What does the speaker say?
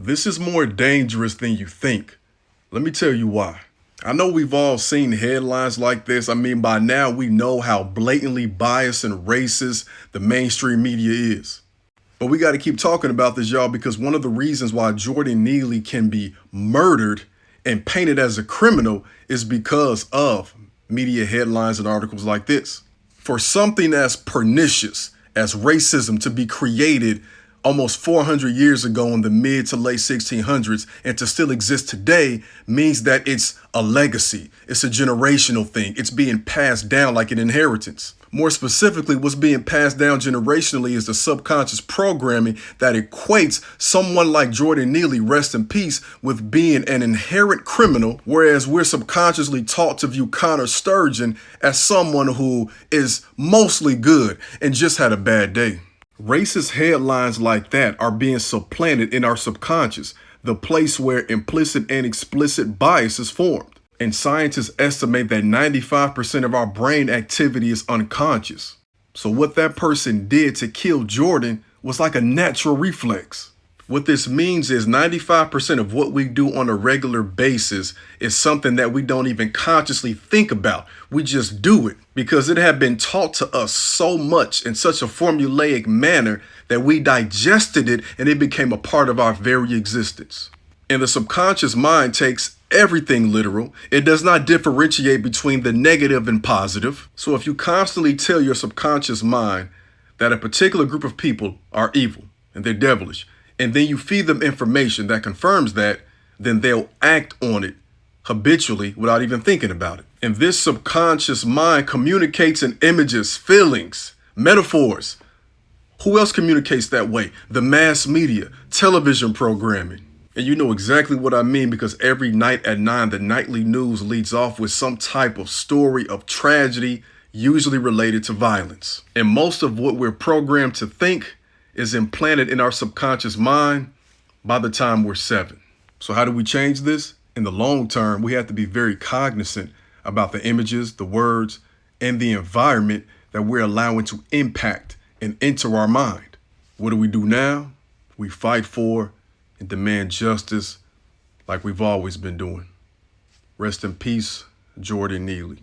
This is more dangerous than you think. Let me tell you why. I know we've all seen headlines like this. I mean, by now we know how blatantly biased and racist the mainstream media is. But we got to keep talking about this, y'all, because one of the reasons why Jordan Neely can be murdered and painted as a criminal is because of media headlines and articles like this. For something as pernicious as racism to be created almost 400 years ago in the mid to late 1600s and to still exist today means that it's a legacy. It's a generational thing. It's being passed down like an inheritance. More specifically, what's being passed down generationally is the subconscious programming that equates someone like Jordan Neely, rest in peace, with being an inherent criminal, whereas we're subconsciously taught to view Sturgeon as someone who is mostly good and just had a bad day. Racist headlines like that are being supplanted in our subconscious, the place where implicit and explicit bias is formed. And scientists estimate that 95% of our brain activity is unconscious. So what that person did to kill Jordan was like a natural reflex. What this means is 95% of what we do on a regular basis is something that we don't even consciously think about. We just do it because it had been taught to us so much in such a formulaic manner that we digested it and it became a part of our very existence. And the subconscious mind takes everything literal. It does not differentiate between the negative and positive. So if you constantly tell your subconscious mind that a particular group of people are evil and they're devilish, and then you feed them information that confirms that, then they'll act on it habitually without even thinking about it. And this subconscious mind communicates in images, feelings, metaphors. Who else communicates that way? The mass media, television programming. And you know exactly what I mean because every night at 9, the nightly news leads off with some type of story of tragedy, usually related to violence. And most of what we're programmed to think is implanted in our subconscious mind by the time we're 7. So how do we change this? In the long term, we have to be very cognizant about the images, the words, and the environment that we're allowing to impact and enter our mind. What do we do now? We fight for and demand justice like we've always been doing. Rest in peace, Jordan Neely.